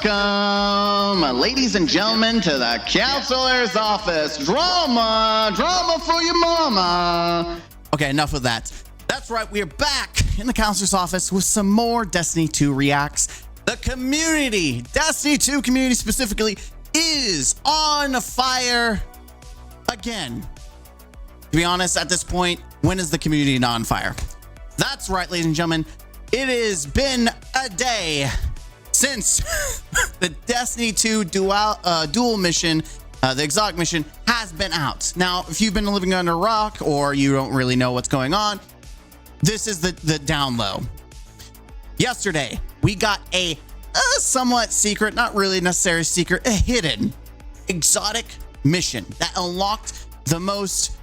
Welcome, ladies and gentlemen, to the counselor's office. Drama for your mama. Okay, enough of that. That's right, we are back in the counselor's office with some more Destiny 2 reacts. The community, Destiny 2 community specifically, is on fire again. To be honest, at this point, when is the community not on fire? That's right, ladies and gentlemen. It has been a day since the Destiny 2 dual mission, the exotic mission, has been out. Now, if you've been living under a rock or you don't really know what's going on, this is the down low. Yesterday, we got a somewhat secret, not really necessarily secret, a hidden exotic mission that unlocked the most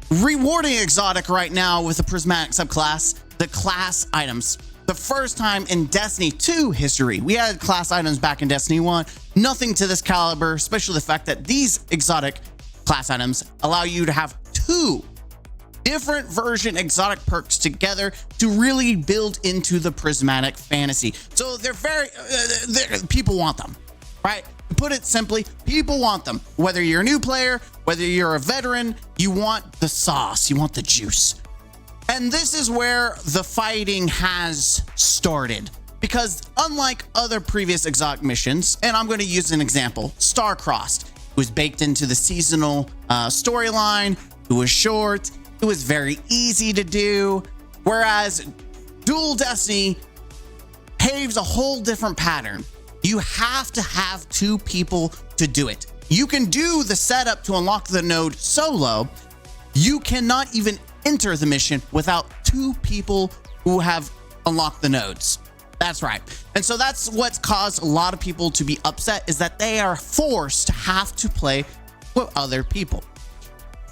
rewarding exotic right now with the prismatic subclass, the class items. The first time in Destiny 2 history. We had class items back in Destiny 1, nothing to this caliber, especially the fact that these exotic class items allow you to have two different version exotic perks together to really build into the prismatic fantasy. So they're very, people want them, right? To put it simply, people want them. Whether you're a new player, whether you're a veteran, you want the sauce, you want the juice. And this is where the fighting has started. Because unlike other previous exotic missions, and I'm going to use an example, Star-Crossed, it was baked into the seasonal storyline, it was short, it was very easy to do, whereas Dual Destiny paves a whole different pattern. You have to have two people to do it. You can do the setup to unlock the node solo. You cannot even enter the mission without two people who have unlocked the nodes. That's right. And so that's what's caused a lot of people to be upset, is that they are forced to have to play with other people.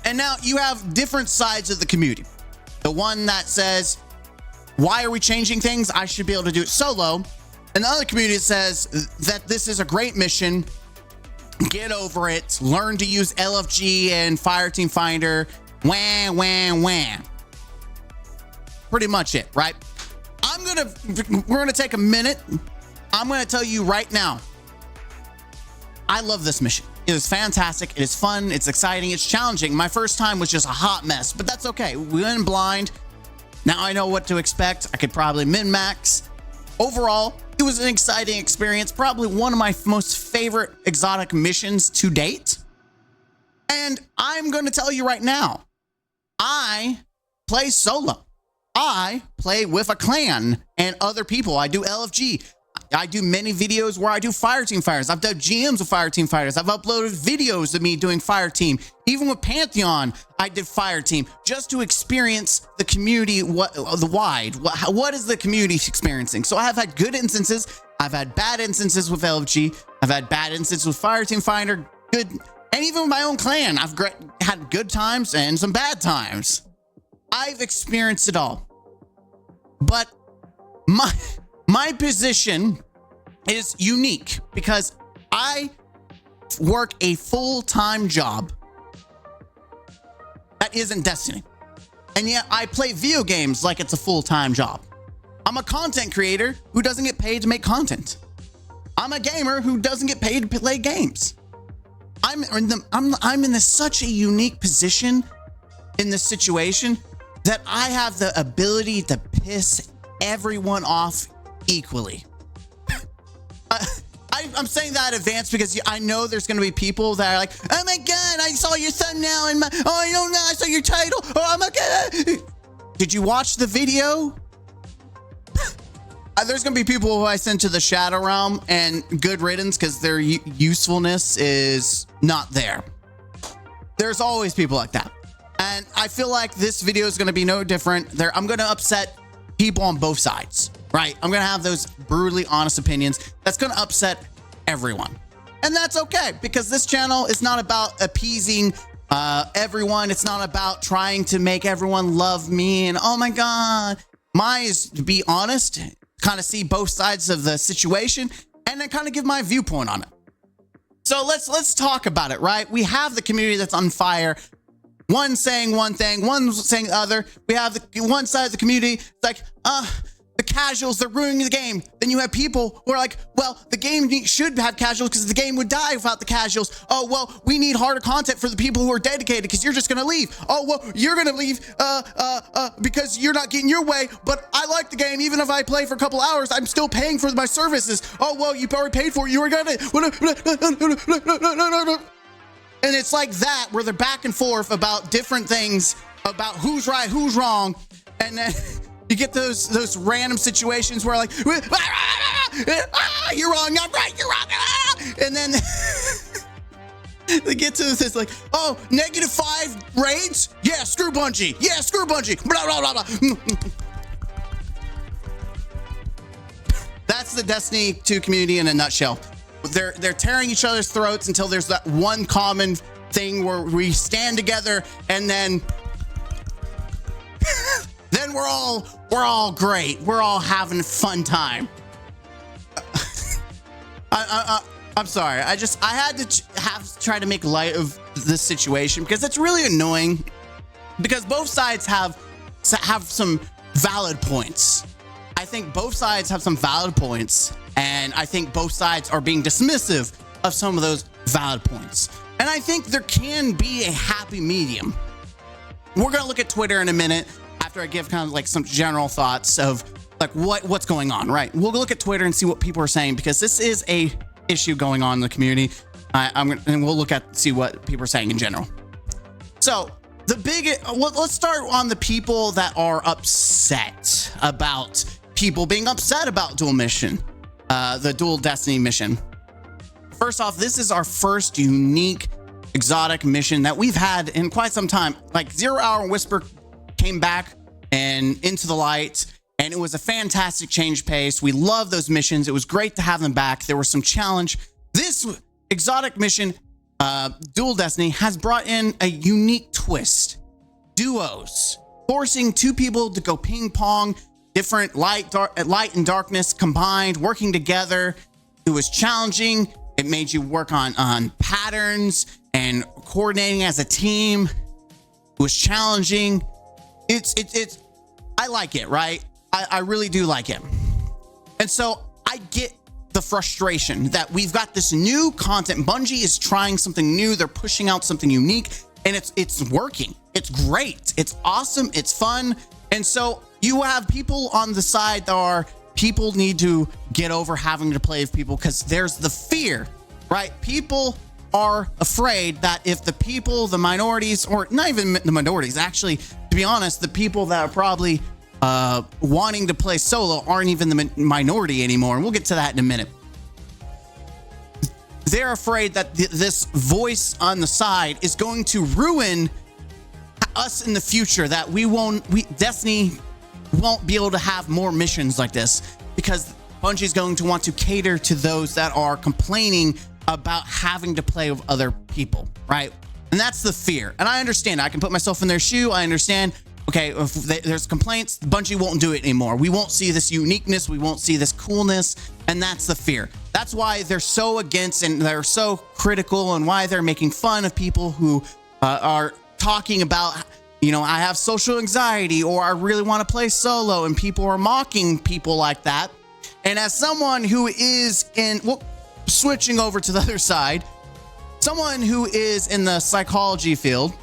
And now you have different sides of the community. The one that says, why are we changing things? I should be able to do it solo. And the other community says that this is a great mission. Get over it. Learn to use LFG and Fireteam Finder. Wah. Pretty much it, right? We're gonna take a minute. I'm gonna tell you right now, I love this mission. It is fantastic. It is fun. It's exciting. It's challenging. My first time was just a hot mess, but that's okay. We went blind. Now I know what to expect. I could probably min-max. Overall, it was an exciting experience. Probably one of my most favorite exotic missions to date. And I'm going to tell you right now, I play solo. I play with a clan and other people. I do LFG. I do many videos where I do Fireteam Fighters. I've done GMs of Fireteam Fighters. I've uploaded videos of me doing Fireteam. Even with Pantheon, I did Fireteam just to experience the community, what is the community experiencing? So I have had good instances. I've had bad instances with LFG. I've had bad instances with Fireteam Finder. Good. And even with my own clan, I've had good times and some bad times. I've experienced it all. But my position is unique because I work a full-time job that isn't Destiny. And yet I play video games like it's a full-time job. I'm a content creator who doesn't get paid to make content. I'm a gamer who doesn't get paid to play games. I'm in such a unique position in this situation that I have the ability to piss everyone off equally. I'm saying that in advance because I know there's going to be people that are like, oh my God, I saw your thumbnail and I don't know, I saw your title. Oh my God. Did you watch the video? There's going to be people who I send to the Shadow Realm and good riddance because their usefulness is not there. There's always people like that. And I feel like this video is going to be no different. I'm going to upset people on both sides, right? I'm going to have those brutally honest opinions. That's going to upset everyone. And that's okay because this channel is not about appeasing everyone. It's not about trying to make everyone love me and oh my God. Mine is to be honest, kind of see both sides of the situation and then kind of give my viewpoint on it. So let's talk about it, right? We have the community that's on fire. One saying one thing, one saying the other. We have the one side of the community like, the casuals, they're ruining the game. Then you have people who are like, well, the game should have casuals because the game would die without the casuals. Oh, well, we need harder content for the people who are dedicated because you're just going to leave. Oh, well, you're going to leave because you're not getting your way, but I like the game. Even if I play for a couple hours, I'm still paying for my services. Oh, well, you already paid for it. You were going to... And it's like that, where they're back and forth about different things, about who's right, who's wrong. And then you get those random situations where like, you're wrong, I'm right, you're wrong. And then they get to this like, oh, -5 raids? Yeah, screw Bungie. Yeah, screw Bungie. Blah, blah, blah, blah. That's the Destiny 2 community in a nutshell. They're tearing each other's throats until there's that one common thing where we stand together, and then then we're all great. We're all having a fun time. I'm sorry. I had to try to make light of this situation because it's really annoying. Because both sides have some valid points. I think both sides have some valid points, and I think both sides are being dismissive of some of those valid points. And I think there can be a happy medium. We're gonna look at Twitter in a minute after I give kind of like some general thoughts of like what's going on, right? We'll look at Twitter and see what people are saying because this is a issue going on in the community. And we'll see what people are saying in general. So let's start on the people that are upset about people being upset about dual mission, the dual Destiny mission. First off, this is our first unique exotic mission that we've had in quite some time. Like 0 Hour and Whisper came back and Into the Light, and it was a fantastic change pace. We love those missions. It was great to have them back. There was some challenge. This exotic mission, Dual Destiny, has brought in a unique twist. Duos, forcing two people to go ping pong, different light and darkness combined, working together. It was challenging. It made you work on patterns and coordinating as a team. It was challenging. I like it, right? I really do like it. And so I get the frustration that we've got this new content. Bungie is trying something new. They're pushing out something unique, and it's working. It's great. It's awesome. It's fun. And so you have people on the side that are, people need to get over having to play with people because there's the fear, right? People are afraid that if the people, the minorities, or not even the minorities, actually, to be honest, the people that are probably wanting to play solo aren't even the minority anymore. And we'll get to that in a minute. They're afraid that this voice on the side is going to ruin us in the future, that Destiny won't be able to have more missions like this because Bungie is going to want to cater to those that are complaining about having to play with other people, right? And that's the fear. And I understand. I can put myself in their shoe. I understand. Okay, if there's complaints, Bungie won't do it anymore. We won't see this uniqueness. We won't see this coolness. And that's the fear. That's why they're so against and they're so critical, and why they're making fun of people who are talking about, you know, I have social anxiety, or I really want to play solo, and people are mocking people like that. And as someone who is switching over to the other side, someone who is in the psychology field,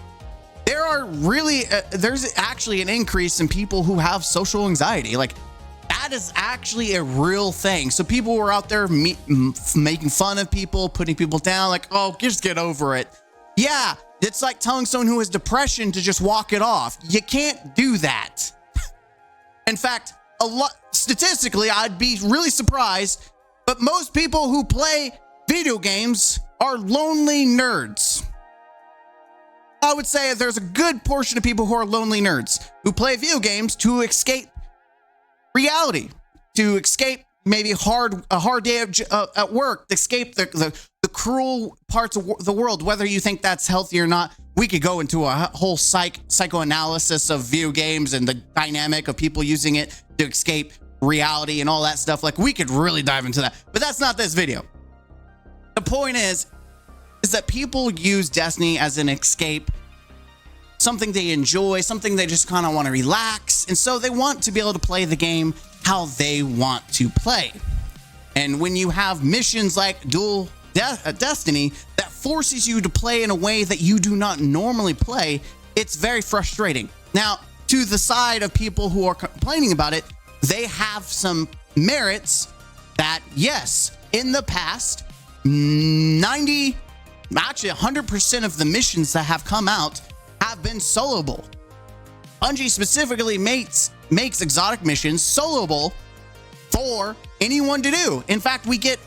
there are really, there's actually an increase in people who have social anxiety. Like, that is actually a real thing. So people were out there making fun of people, putting people down, like, oh, just get over it. Yeah, it's like telling someone who has depression to just walk it off. You can't do that. In fact, statistically, I'd be really surprised, but most people who play video games are lonely nerds. I would say there's a good portion of people who are lonely nerds who play video games to escape reality, to escape maybe a hard day at work, to escape the cruel parts of the world. Whether you think that's healthy or not, we could go into a whole psychoanalysis of video games and the dynamic of people using it to escape reality and all that stuff. Like, we could really dive into that, but that's not this video. The point is that people use Destiny as an escape something they enjoy, something they just kind of want to relax. And so they want to be able to play the game how they want to play. And when you have missions like Dual Destiny that forces you to play in a way that you do not normally play, it's very frustrating. Now, to the side of people who are complaining about it, they have some merits that, yes, in the past, 100% of the missions that have come out have been soloable. Bungie specifically makes exotic missions soloable for anyone to do. In fact, we get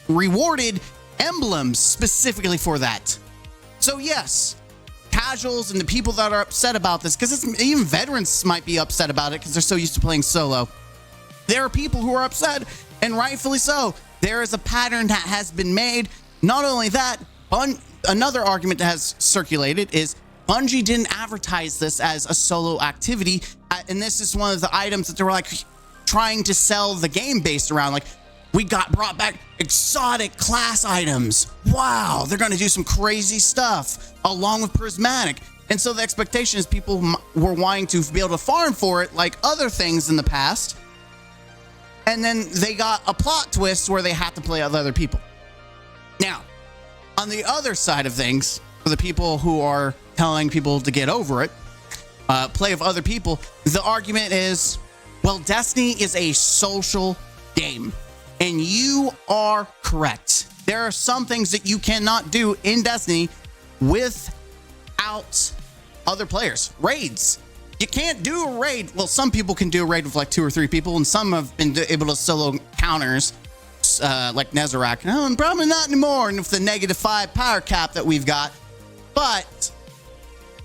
rewarded emblems specifically for that. So yes, casuals and the people that are upset about this, because even veterans might be upset about it because they're so used to playing solo. There are people who are upset, and rightfully so. There is a pattern that has been made. Not only that, another argument that has circulated is Bungie didn't advertise this as a solo activity, and this is one of the items that they were like trying to sell the game based around. Like, we got brought back exotic class items. Wow, they're going to do some crazy stuff along with prismatic. And so the expectation is people were wanting to be able to farm for it like other things in the past. And then they got a plot twist where they had to play with other people. Now, on the other side of things, for the people who are telling people to get over it, play with other people, the argument is, well, Destiny is a social game. And you are correct. There are some things that you cannot do in Destiny without other players. Raids. You can't do a raid. Well, some people can do a raid with like 2 or 3 people, and some have been able to solo counters like Nezarec. No, probably not anymore, and with the -5 power cap that we've got. But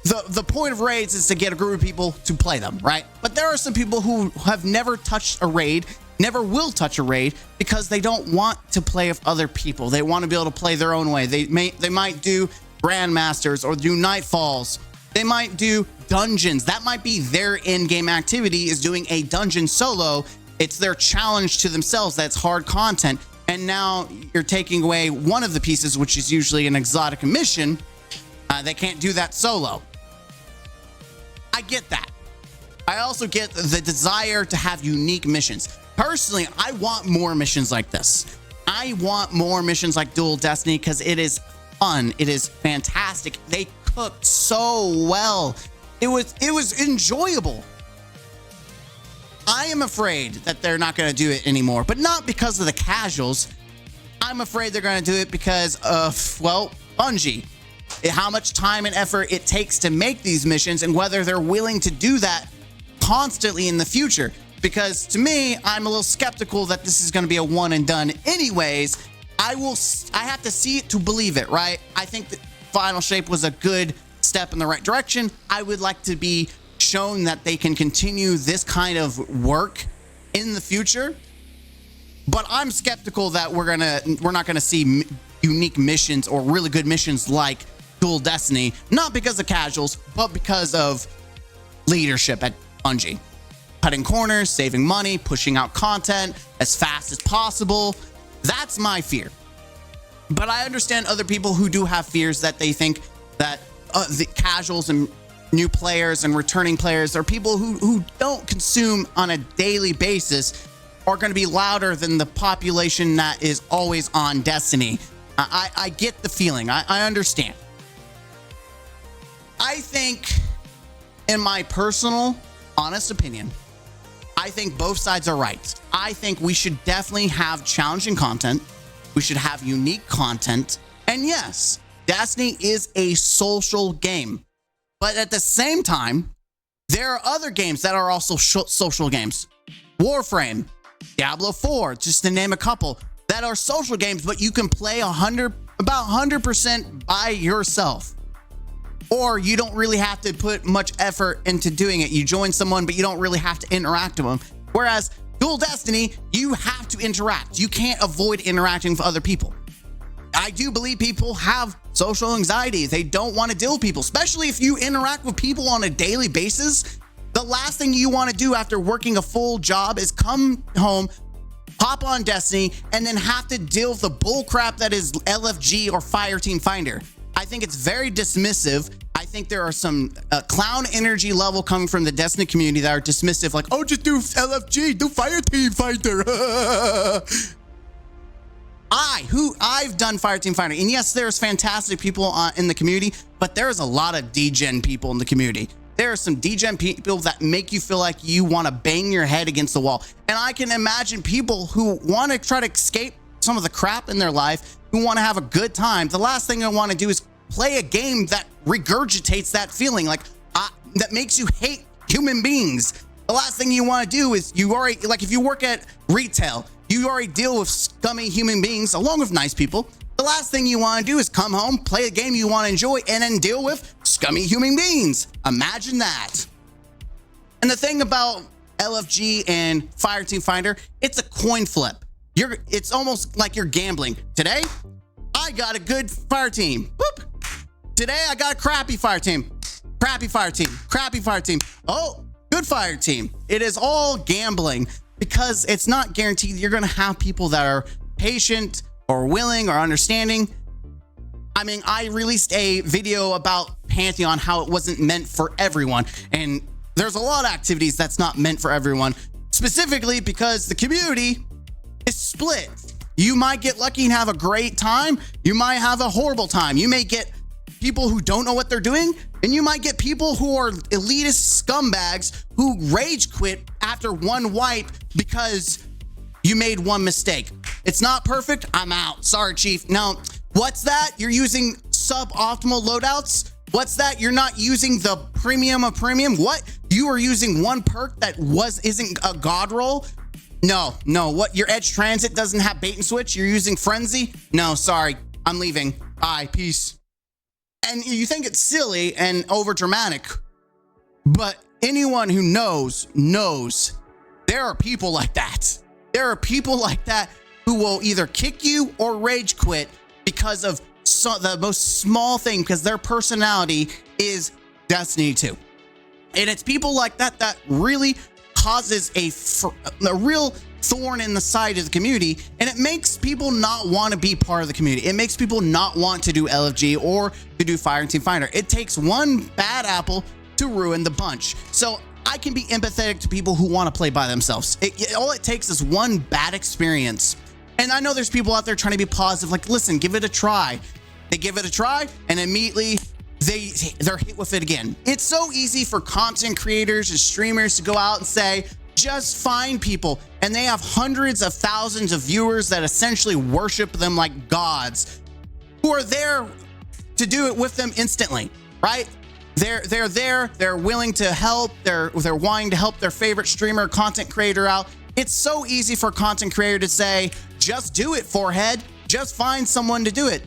the point of raids is to get a group of people to play them, right? But there are some people who have never touched a raid, never will touch a raid, because they don't want to play with other people. They want to be able to play their own way. They might do Grandmasters or do Nightfalls. They might do dungeons. That might be their in-game activity, is doing a dungeon solo. It's their challenge to themselves. That's hard content. And now you're taking away one of the pieces, which is usually an exotic mission. They can't do that solo. I get that. I also get the desire to have unique missions. Personally, I want more missions like this. I want more missions like Dual Destiny because it is fun. It is fantastic. They cooked so well. It was enjoyable. I am afraid that they're not going to do it anymore, but not because of the casuals. I'm afraid they're going to do it because of, well, Bungie. How much time and effort it takes to make these missions and whether they're willing to do that constantly in the future. Because to me, I'm a little skeptical that this is going to be a one and done anyways. I have to see it to believe it, right? I think that Final Shape was a good step in the right direction. I would like to be shown that they can continue this kind of work in the future. But I'm skeptical that we're not gonna see unique missions or really good missions like Dual Destiny, not because of casuals, but because of leadership at Bungie. Cutting corners, saving money, pushing out content as fast as possible. That's my fear. But I understand other people who do have fears that they think that the casuals and new players and returning players are people who don't consume on a daily basis are going to be louder than the population that is always on Destiny. I get the feeling. I understand. I think, in my personal, honest opinion, I think both sides are right. I think we should definitely have challenging content. We should have unique content. And yes, Destiny is a social game. But at the same time, there are other games that are also social games. Warframe, Diablo 4, just to name a couple, that are social games, but you can play about 100% by yourself. Or you don't really have to put much effort into doing it. You join someone, but you don't really have to interact with them. Whereas Dual Destiny, you have to interact. You can't avoid interacting with other people. I do believe people have social anxiety. They don't want to deal with people, especially if you interact with people on a daily basis. The last thing you want to do after working a full job is come home, hop on Destiny, and then have to deal with the bull crap that is LFG or Fireteam Finder. I think it's very dismissive. I think there are some clown energy level coming from the Destiny community that are dismissive, like, oh, just do LFG, do Fireteam Fighter. I've done Fireteam Fighter, and yes, there's fantastic people in the community, but there's a lot of degen people in the community. There are some degen people that make you feel like you want to bang your head against the wall. And I can imagine people who want to try to escape some of the crap in their life, who want to have a good time. The last thing I want to do is play a game that regurgitates that feeling, like that makes you hate human beings. The last thing you want to do is, you already, like if you work at retail, you already deal with scummy human beings along with nice people. The last thing you want to do is come home, play a game you want to enjoy, and then deal with scummy human beings. Imagine that. And the thing about LFG and Fireteam Fighter, it's a coin flip. It's almost like you're gambling. Today, I got a good fire team. Boop. Today, I got a crappy fire team. Crappy fire team. Crappy fire team. Oh, good fire team. It is all gambling because it's not guaranteed you're going to have people that are patient or willing or understanding. I mean, I released a video about Pantheon, how it wasn't meant for everyone. And there's a lot of activities that's not meant for everyone, specifically because the community is split. You might get lucky and have a great time. You might have a horrible time. You may get people who don't know what they're doing, and you might get people who are elitist scumbags who rage quit after one wipe because you made one mistake. It's not perfect. I'm out. Sorry, Chief. No. What's that? You're using suboptimal loadouts? What's that? You're not using the premium of premium? What? You are using one perk that isn't a god roll? No. What? Your Edge Transit doesn't have bait and switch? You're using Frenzy? No, sorry. I'm leaving. Bye. Peace. And you think it's silly and over dramatic, but anyone who knows there are people like that. There are people like that who will either kick you or rage quit because of the most small thing, because their personality is Destiny 2. And it's people like that that really causes a real thorn in the side of the community, and it makes people not want to be part of the community. It makes people not want to do LFG or to do Fireteam Fighter. It takes one bad apple to ruin the bunch. So I can be empathetic to people who want to play by themselves. All it takes is one bad experience. And I know there's people out there trying to be positive, like, listen, give it a try. They give it a try, and immediately they're hit with it again. It's so easy for content creators and streamers to go out and say, just find people, and they have hundreds of thousands of viewers that essentially worship them like gods, who are there to do it with them instantly, right? They're there, they're willing to help, they're wanting to help their favorite streamer, content creator out. It's so easy for a content creator to say, just do it, forehead, just find someone to do it.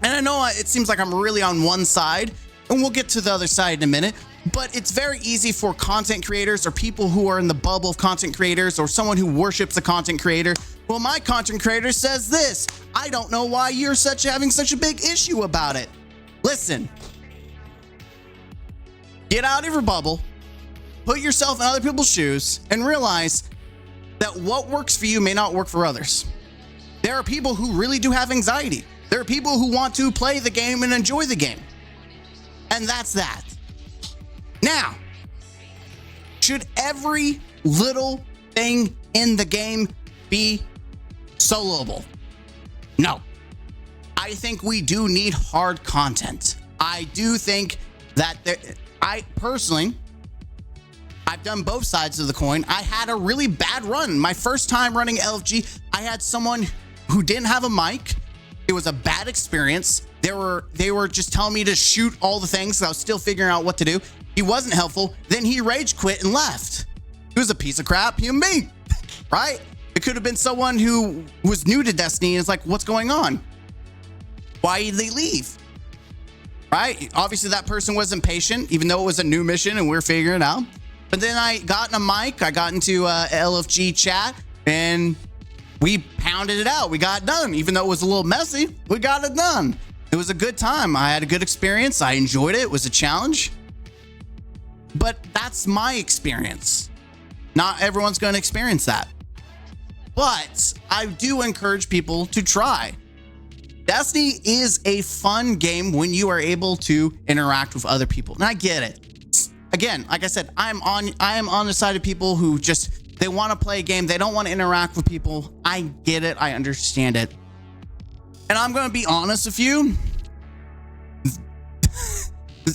And I know it seems like I'm really on one side, and we'll get to the other side in a minute, but it's very easy for content creators or people who are in the bubble of content creators or someone who worships a content creator. Well, my content creator says this. I don't know why you're having such a big issue about it. Listen, get out of your bubble, put yourself in other people's shoes, and realize that what works for you may not work for others. There are people who really do have anxiety. There are people who want to play the game and enjoy the game. And that's that. Now, should every little thing in the game be soloable? No. I think we do need hard content. I do think that I've done both sides of the coin. I had a really bad run. My first time running LFG, I had someone who didn't have a mic. It was a bad experience. They were just telling me to shoot all the things, so I was still figuring out what to do. He wasn't helpful. Then he rage quit and left. He was a piece of crap human being, right? It could have been someone who was new to Destiny and is like, what's going on? Why did they leave? Right? Obviously, that person wasn't patient, even though it was a new mission and we were figuring it out. But then I got in a mic, I got into LFG chat, and we pounded it out. We got it done. Even though it was a little messy, we got it done. It was a good time. I had a good experience. I enjoyed it. It was a challenge. But that's my experience. Not everyone's going to experience that. But I do encourage people to try. Destiny is a fun game when you are able to interact with other people. And I get it. Again, like I said, I am on the side of people who just, they want to play a game. They don't want to interact with people. I get it. I understand it. And I'm going to be honest with you.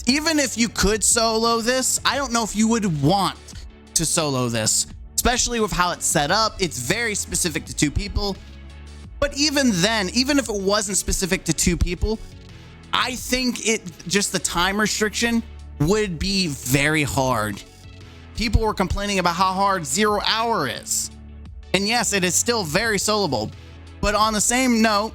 Even if you could solo this, I don't know if you would want to solo this, especially with how it's set up. It's very specific to 2 people. But even then, even if it wasn't specific to 2 people, I think just the time restriction would be very hard. People were complaining about how hard 0 hour is. And yes, it is still very soloable. But on the same note,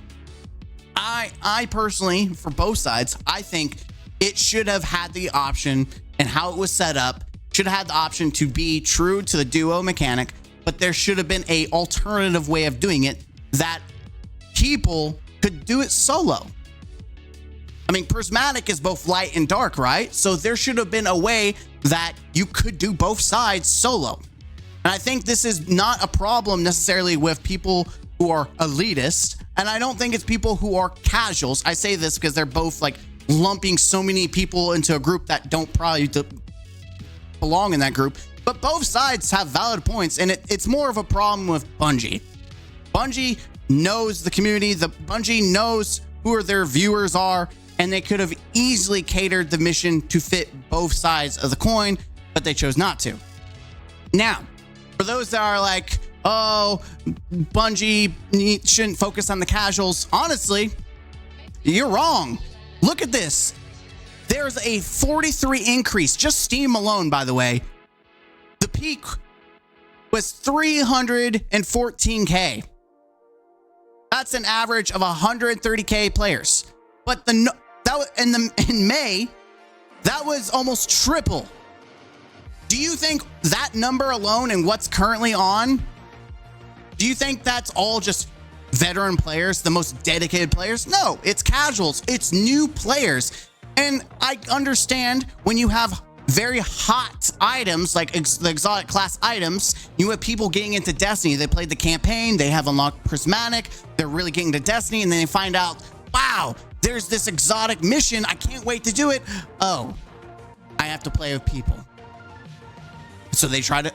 I personally, for both sides, I think it should have had the option, and how it was set up, should have had the option to be true to the duo mechanic, but there should have been a alternative way of doing it that people could do it solo. I mean, prismatic is both light and dark, right? So there should have been a way that you could do both sides solo. And I think this is not a problem necessarily with people who are elitist, and I don't think it's people who are casuals. I say this because they're both like lumping so many people into a group that don't probably belong in that group. But both sides have valid points, and it's more of a problem with Bungie. Bungie knows the community. Bungie knows who their viewers are, and they could have easily catered the mission to fit both sides of the coin, but they chose not to. Now, for those that are like, oh, Bungie shouldn't focus on the casuals, honestly, you're wrong. Look at this. There's a 43 increase, just Steam alone, by the way. The peak was 314K. That's an average of 130K players. But in May, that was almost triple. Do you think that number alone and what's currently on, do you think that's all just veteran players, the most dedicated players? No, it's casuals. It's new players. And I understand when you have very hot items like the exotic class items, you have people getting into Destiny. They played the campaign, they have unlocked prismatic, they're really getting to Destiny, and then they find out, wow, there's this exotic mission. I can't wait to do it. Oh, I have to play with people. So they try to,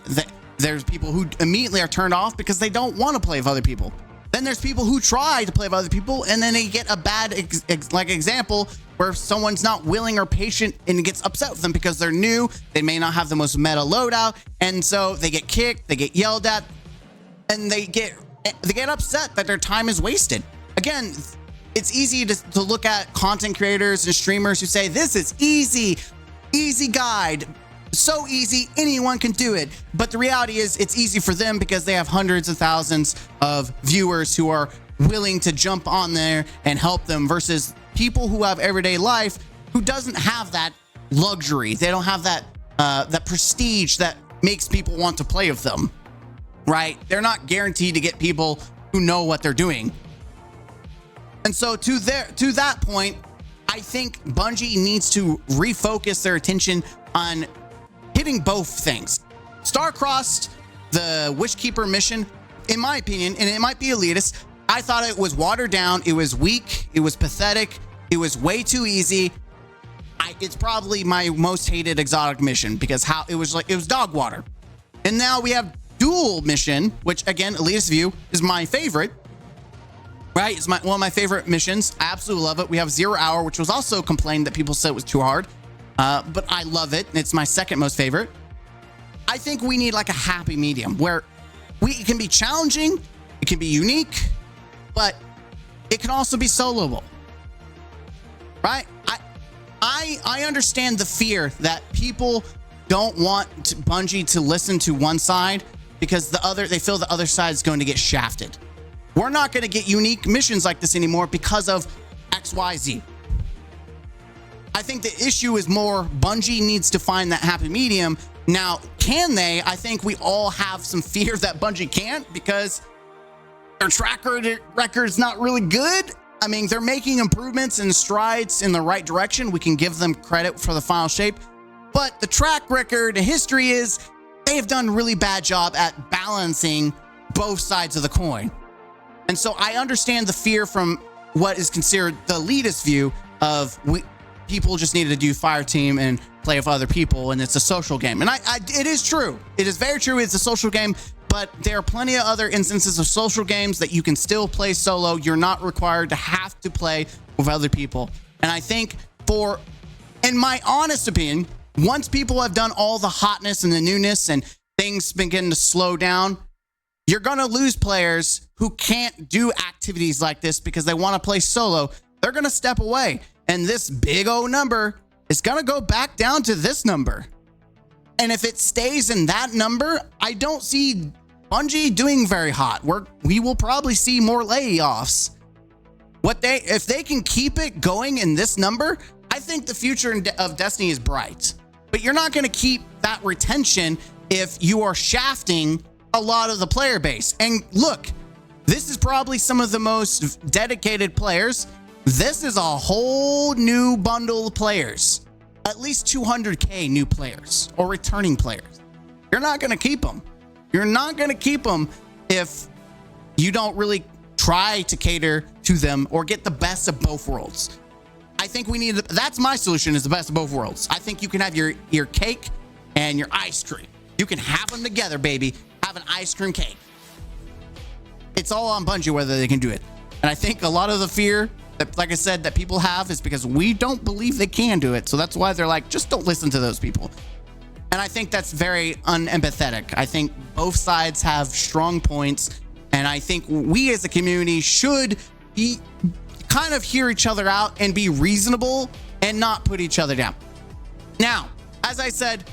there's people who immediately are turned off because they don't want to play with other people. Then there's people who try to play with other people, and then they get a bad example where someone's not willing or patient and gets upset with them because they're new. They may not have the most meta loadout, and so they get kicked, they get yelled at, and they get upset that their time is wasted. Again, it's easy to look at content creators and streamers who say, this is easy guide. So easy, anyone can do it. But the reality is it's easy for them because they have hundreds of thousands of viewers who are willing to jump on there and help them versus people who have everyday life who doesn't have that luxury. They don't have that that prestige that makes people want to play with them, right? They're not guaranteed to get people who know what they're doing. And so to that point, I think Bungie needs to refocus their attention on hitting both things. Star-Crossed, the Wishkeeper mission, in my opinion, and it might be elitist, I thought it was watered down, it was weak, it was pathetic, it was way too easy. It's probably my most hated exotic mission because how it was dog water. And now we have dual mission, which again, elitist view is my favorite. Right? It's one of my favorite missions. I absolutely love it. We have 0 hour, which was also complained that people said it was too hard. But I love it. It's my second most favorite. I think we need like a happy medium where it can be challenging, it can be unique, but it can also be soloable. Right? I understand the fear that people don't want Bungie to listen to one side because they feel the other side is going to get shafted. We're not going to get unique missions like this anymore because of XYZ. I think the issue is more Bungie needs to find that happy medium. Now, can they? I think we all have some fear that Bungie can't because their track record's not really good. I mean, they're making improvements and strides in the right direction. We can give them credit for the final shape. But the track record, the history is they have done a really bad job at balancing both sides of the coin. And so I understand the fear from what is considered the elitist view of people just need to do fire team and play with other people, and it's a social game. And it is true. It is very true. It's a social game, but there are plenty of other instances of social games that you can still play solo. You're not required to have to play with other people. And I think in my honest opinion, once people have done all the hotness and the newness and things begin to slow down, you're going to lose players who can't do activities like this because they want to play solo. They're going to step away. And this big O number is going to go back down to this number. And if it stays in that number, I don't see Bungie doing very hot. We will probably see more layoffs. If they can keep it going in this number, I think the future of Destiny is bright. But you're not going to keep that retention if you are shafting a lot of the player base. And look, this is probably some of the most dedicated players. This is a whole new bundle of players, at least 200K new players or returning players. You're not going to keep them. You're not going to keep them if you don't really try to cater to them or get the best of both worlds. I think that's my solution, is the best of both worlds. I think you can have your cake and your ice cream. You can have them together, baby. Have an ice cream cake. It's all on Bungie whether they can do it. And I think a lot of the fear that, like I said, that people have is because we don't believe they can do it. So that's why they're like, just don't listen to those people. And I think that's very unempathetic. I think both sides have strong points. And I think we as a community should kind of hear each other out and be reasonable and not put each other down. Now, as I said,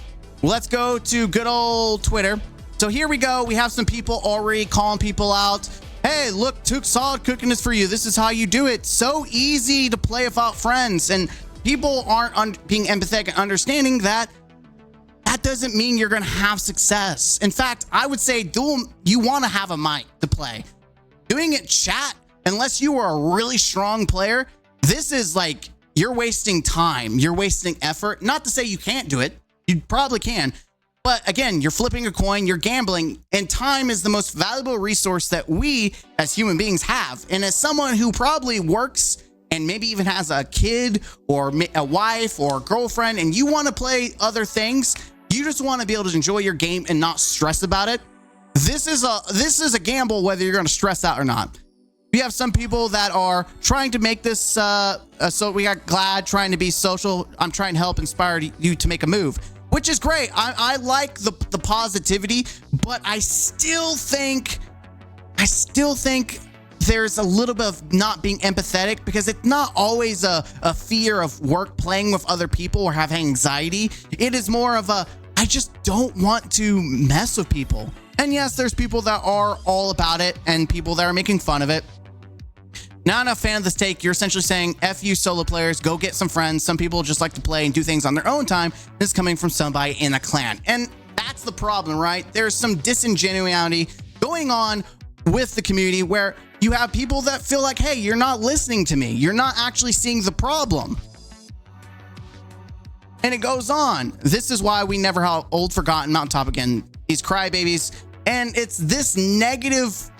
let's go to good old Twitter. So here we go. We have some people already calling people out. Hey, look, Took Solid cooking this for you. This is how you do it. So easy to play without friends. And people aren't being empathetic and understanding that doesn't mean you're going to have success. In fact, I would say you want to have a mic to play. Doing it chat, unless you are a really strong player, this is like you're wasting time. You're wasting effort. Not to say you can't do it. You probably can. But again, you're flipping a coin, you're gambling, and time is the most valuable resource that we as human beings have. And as someone who probably works and maybe even has a kid or a wife or a girlfriend, and you want to play other things, you just want to be able to enjoy your game and not stress about it. This is a gamble whether you're going to stress out or not. We have some people that are trying to make this, so we got Glad trying to be social. I'm trying to help inspire you to make a move, which is great. I like the positivity, but I still think there's a little bit of not being empathetic, because it's not always a fear of work, playing with other people, or have anxiety. It is more of I just don't want to mess with people. And yes, there's people that are all about it and people that are making fun of it. Not a fan of this take. You're essentially saying, F you solo players, go get some friends. Some people just like to play and do things on their own time. This is coming from somebody in a clan. And that's the problem, right? There's some disingenuity going on with the community where you have people that feel like, hey, you're not listening to me. You're not actually seeing the problem. And it goes on. This is why we never have Old Forgotten Mountaintop again. These crybabies. And it's this negative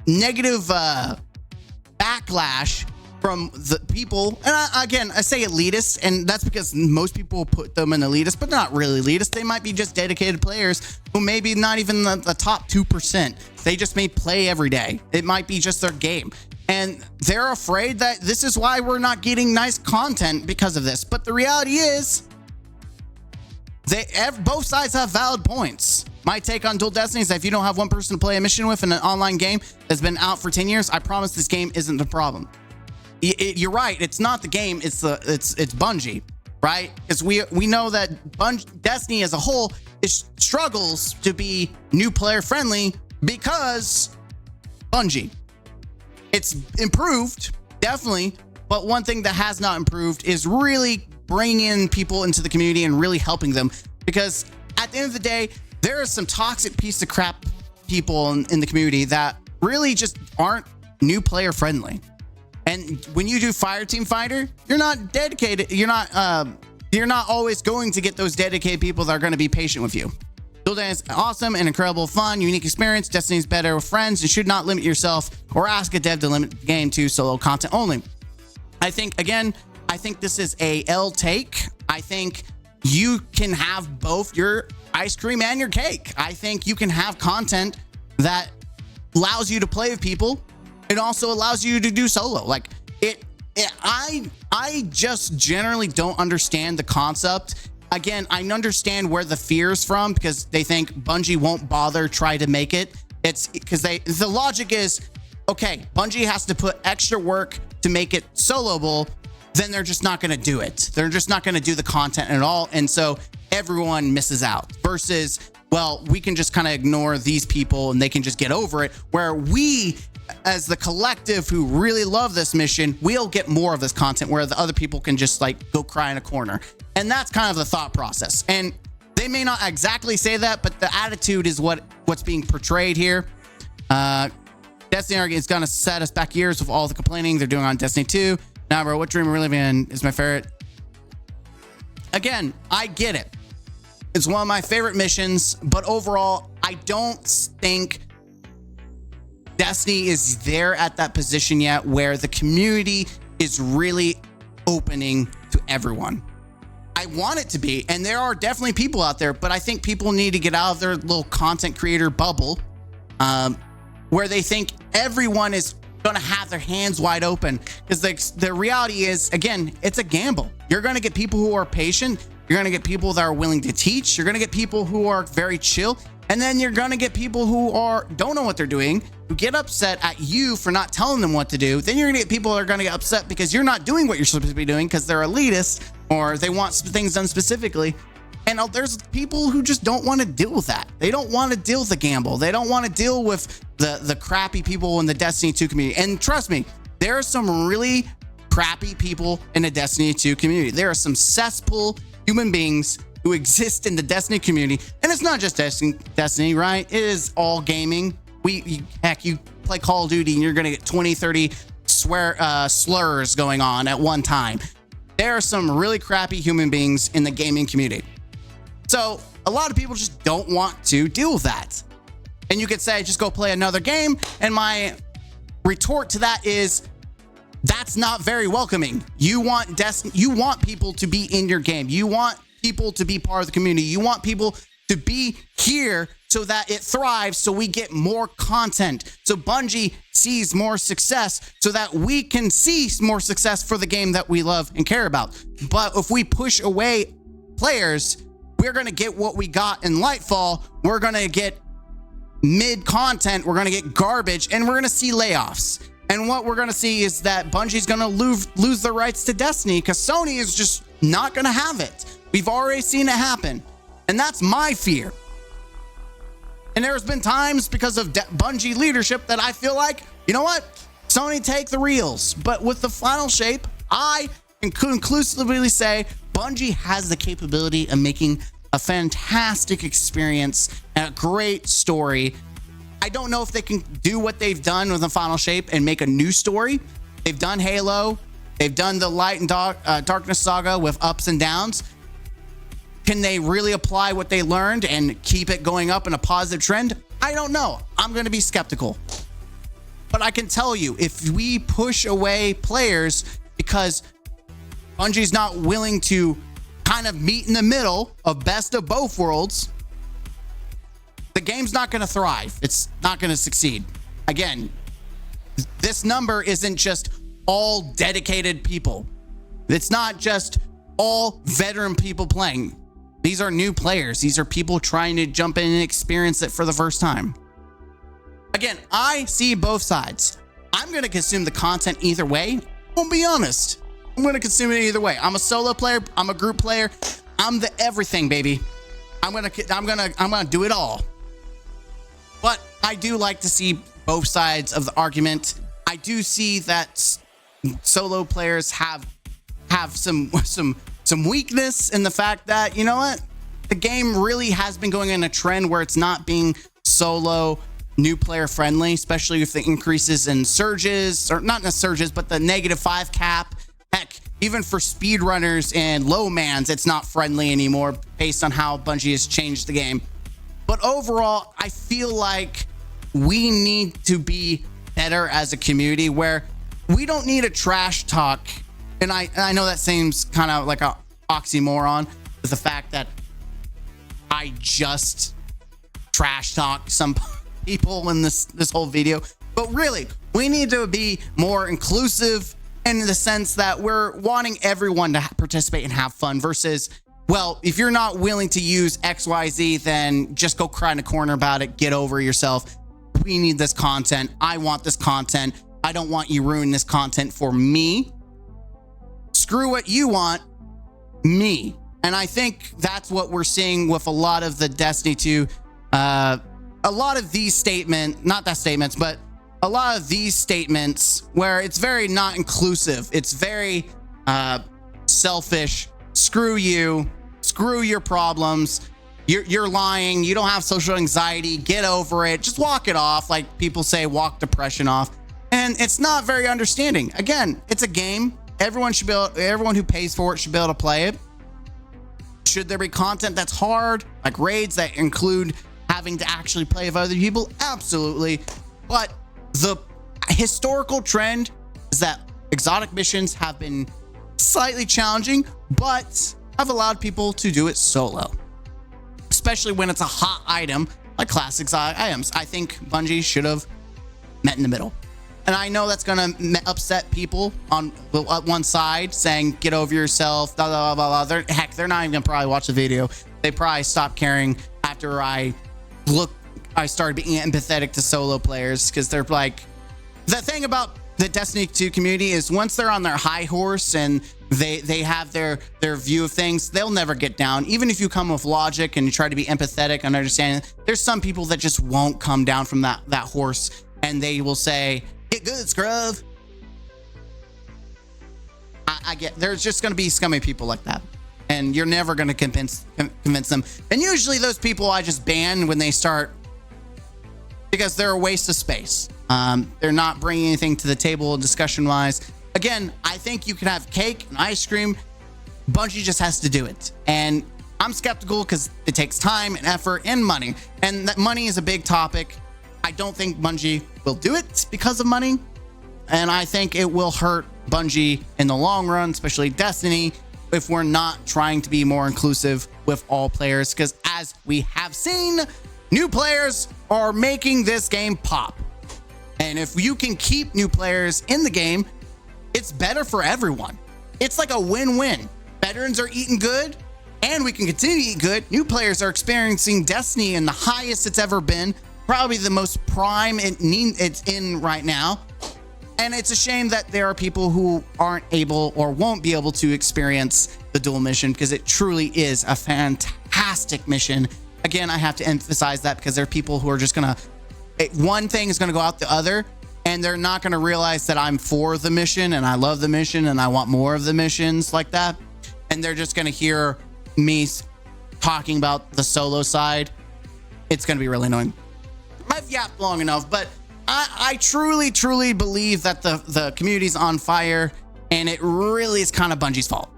backlash from the people. And I say elitist, and that's because most people put them in elitist, but not really elitist. They might be just dedicated players who maybe not even the top 2%. They just may play every day. It might be just their game. And they're afraid that this is why we're not getting nice content because of this. But the reality is, both sides have valid points. My take on Dual Destiny is that if you don't have one person to play a mission with in an online game that's been out for 10 years, I promise this game isn't the problem. You're right. It's not the game. It's Bungie, right? Because we know that Destiny as a whole struggles to be new player friendly because Bungie. It's improved, definitely. But one thing that has not improved is really bringing in people into the community and really helping them. Because at the end of the day, there are some toxic piece of crap people in the community that really just aren't new player friendly. And when you do Fireteam Fighter, you're not dedicated. You're not always going to get those dedicated people that are going to be patient with you. Dual Destiny is awesome and incredible fun, unique experience. Destiny is better with friends and should not limit yourself or ask a dev to limit the game to solo content only. I think, again, I think this is a L take. I think you can have both your ice cream and your cake. I think you can have content that allows you to play with people. It also allows you to do solo. Like I just generally don't understand the concept. Again, I understand where the fear's from, because they think Bungie won't bother try to make it. It's because the logic is, okay, Bungie has to put extra work to make it soloable, then they're just not going to do it. They're just not going to do the content at all. And so everyone misses out, versus, well, we can just kind of ignore these people and they can just get over it, where we, as the collective who really love this mission, we'll get more of this content, where the other people can just like go cry in a corner. And that's kind of the thought process. And they may not exactly say that, but the attitude is what's being portrayed here. Destiny is going to set us back years with all the complaining they're doing on Destiny 2. Now, bro, what dream we're living in is my favorite. Again, I get it. It's one of my favorite missions, but overall, I don't think Destiny is there at that position yet where the community is really opening to everyone. I want it to be, and there are definitely people out there, but I think people need to get out of their little content creator bubble, where they think everyone is going to have their hands wide open, because the reality is, again, it's a gamble. You're going to get people who are patient. You're going to get people that are willing to teach. You're going to get people who are very chill. And then you're going to get people who don't know what they're doing, who get upset at you for not telling them what to do. Then you're going to get people that are going to get upset because you're not doing what you're supposed to be doing, because they're elitist or they want things done specifically. And there's people who just don't want to deal with that. They don't want to deal with the gamble. They don't want to deal with the crappy people in the Destiny 2 community. And trust me, there are some really crappy people in the Destiny 2 community. There are some cesspool human beings who exist in the Destiny community. And it's not just Destiny, right? It is all gaming. Heck, you play Call of Duty and you're going to get 20, 30 slurs going on at one time. There are some really crappy human beings in the gaming community. So a lot of people just don't want to deal with that. And you could say, just go play another game. And my retort to that is, that's not very welcoming. You want people to be in your game. You want people to be part of the community. You want people to be here so that it thrives, so we get more content, so Bungie sees more success, so that we can see more success for the game that we love and care about. But if we push away players, we're going to get what we got in Lightfall. We're going to get mid content. We're going to get garbage, and we're going to see layoffs. And what we're going to see is that Bungie's going to lose the rights to Destiny, because Sony is just not going to have it. We've already seen it happen. And that's my fear. And there's been times because of Bungie leadership that I feel like, you know what? Sony, take the reels. But with the final shape, I can conclusively say Bungie has the capability of making a fantastic experience and a great story. I don't know if they can do what they've done with the final shape and make a new story. They've done Halo. They've done the Light and Darkness saga with ups and downs. Can they really apply what they learned and keep it going up in a positive trend? I don't know. I'm going to be skeptical. But I can tell you, if we push away players because Bungie's not willing to kind of meet in the middle of best of both worlds, the game's not going to thrive. It's not going to succeed. Again, this number isn't just all dedicated people. It's not just all veteran people playing. These are new players. These are people trying to jump in and experience it for the first time. Again, I see both sides. I'm going to consume the content either way. I'll be honest. I'm going to consume it either way. I'm a solo player. I'm a group player. I'm the everything, baby. I'm going to do it all. But I do like to see both sides of the argument. I do see that solo players have some weakness in the fact that, you know what, the game really has been going in a trend where it's not being solo new player friendly, especially with the increases in surges, or not the surges, but the -5 cap. Heck, even for speedrunners and low mans, it's not friendly anymore based on how Bungie has changed the game. But overall, I feel like we need to be better as a community, where we don't need a trash talk and I know that seems kind of like a oxymoron with the fact that I just trash talk some people in this whole video, but really we need to be more inclusive in the sense that we're wanting everyone to participate and have fun versus, well, if you're not willing to use XYZ, then just go cry in a corner about it. Get over yourself. We need this content. I want this content. I don't want you ruin this content for me. Screw what you want, me. And I think that's what we're seeing with a lot of the Destiny 2, a lot of these statements, but a lot of these statements where it's very not inclusive. It's very selfish. Screw you. Screw your problems. You're lying. You don't have social anxiety. Get over it. Just walk it off. Like people say, walk depression off. And it's not very understanding. Again, it's a game. Everyone who pays for it should be able to play it. Should there be content that's hard, like raids that include having to actually play with other people? Absolutely. But the historical trend is that exotic missions have been slightly challenging, but have allowed people to do it solo, especially when it's a hot item like classic items. I think Bungie should have met in the middle. And I know that's going to upset people on one side saying, get over yourself, blah, blah, blah, blah. They're not even going to probably watch the video. They probably stopped caring after I started being empathetic to solo players, because they're like, the thing about the Destiny 2 community is once they're on their high horse and they have their view of things, they'll never get down. Even if you come with logic and you try to be empathetic and understanding, there's some people that just won't come down from that horse, and they will say, get good, scrub. I get, there's just going to be scummy people like that, and you're never going to convince them. And usually those people I just ban when they start, because they're a waste of space. They're not bringing anything to the table discussion wise. Again, I think you can have cake and ice cream. Bungie just has to do it. And I'm skeptical because it takes time and effort and money. And that money is a big topic. I don't think Bungie will do it because of money. And I think it will hurt Bungie in the long run, especially Destiny, if we're not trying to be more inclusive with all players. Because as we have seen, new players are making this game pop. And if you can keep new players in the game, it's better for everyone. It's like a win-win. Veterans are eating good, and we can continue to eat good. New players are experiencing Destiny in the highest it's ever been, probably the most prime it's in right now. And it's a shame that there are people who aren't able or won't be able to experience the dual mission, because it truly is a fantastic mission. Again, I have to emphasize that because there are people who are just gonna, one thing is gonna go out the other, and they're not gonna realize that I'm for the mission and I love the mission and I want more of the missions like that. And they're just gonna hear me talking about the solo side. It's gonna be really annoying. I've yapped long enough, but I truly, truly believe that the community's on fire, and it really is kind of Bungie's fault.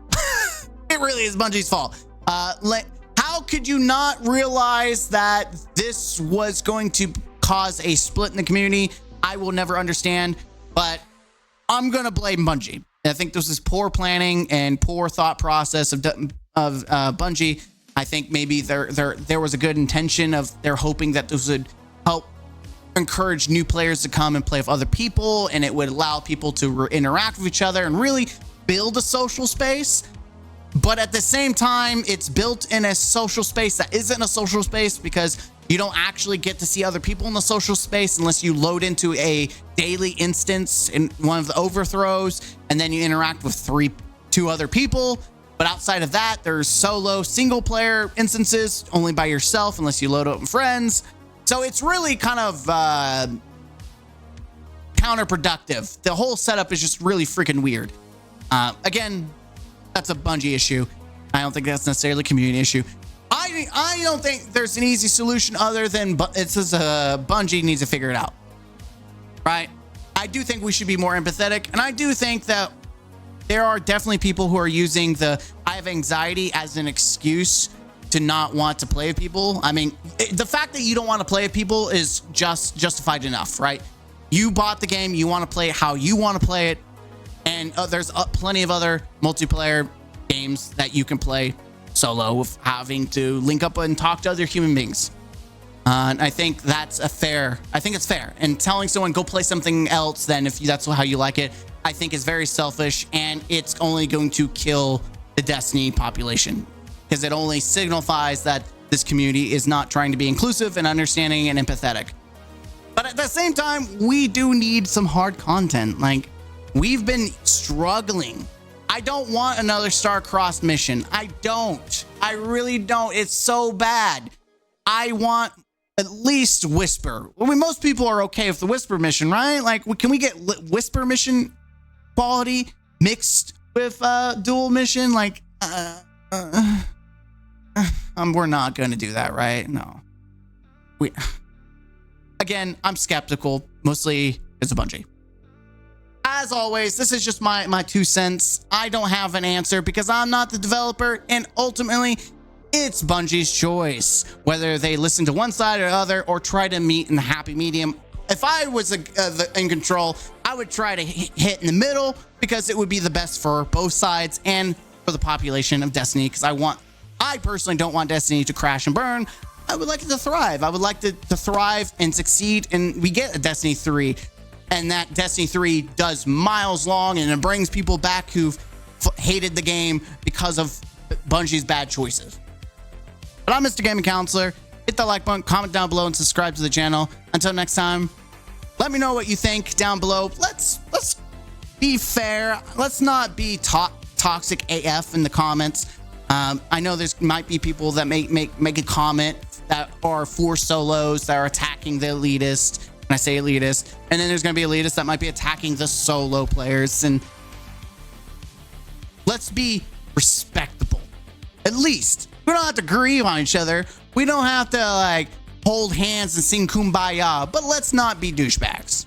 It really is Bungie's fault. How could you not realize that this was going to cause a split in the community? I will never understand, but I'm gonna blame Bungie. I think this is poor planning and poor thought process of Bungie. I think maybe there was a good intention of they're hoping that this would help encourage new players to come and play with other people, and it would allow people to interact with each other and really build a social space. But at the same time, it's built in a social space that isn't a social space, because you don't actually get to see other people in the social space unless you load into a daily instance in one of the overthrows, and then you interact with two other people. But outside of that, there's solo single player instances only by yourself unless you load up with friends. So it's really kind of counterproductive. The whole setup is just really freaking weird. Again, that's a Bungie issue. I don't think that's necessarily a community issue. I don't think there's an easy solution other than it says Bungie needs to figure it out. Right? I do think we should be more empathetic, and I do think that there are definitely people who are using I have anxiety as an excuse to not want to play with people. I mean, the fact that you don't want to play with people is just justified enough, right? You bought the game, you want to play it how you want to play it. And there's plenty of other multiplayer games that you can play solo with having to link up and talk to other human beings. And I think that's I think it's fair. And telling someone go play something else, then if that's how you like it, I think is very selfish, and it's only going to kill the Destiny population, because it only signifies that this community is not trying to be inclusive and understanding and empathetic. But at the same time, we do need some hard content. Like, we've been struggling. I don't want another star-crossed mission. I don't. I really don't. It's so bad. I want at least Whisper. I mean, most people are okay with the Whisper mission, right? Like, can we get Whisper mission quality mixed with dual mission? Like, we're not going to do that, right? No. Again, I'm skeptical, mostly it's a Bungie. As always, this is just my 2 cents. I don't have an answer because I'm not the developer, and ultimately, it's Bungie's choice, whether they listen to one side or the other or try to meet in the happy medium. If I was in control, I would try to hit in the middle, because it would be the best for both sides and for the population of Destiny, because I personally don't want Destiny to crash and burn. I would like it to thrive. I would like to thrive and succeed, and we get a Destiny 3, and that Destiny 3 does miles long, and it brings people back who've hated the game because of Bungie's bad choices. But I'm Mr. Gaming Counselor. Hit that like button, comment down below, and subscribe to the channel. Until next time, let me know what you think down below. Let's be fair. Let's not be toxic AF in the comments. I know there's might be people that make a comment that are for solos that are attacking the elitist. And I say elitist, and then there's going to be elitists that might be attacking the solo players. And let's be respectable. At least we don't have to agree on each other. We don't have to like hold hands and sing kumbaya, but let's not be douchebags.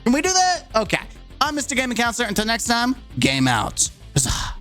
Can we do that? Okay. I'm Mr. Gaming Counselor. Until next time, game out. Huzzah.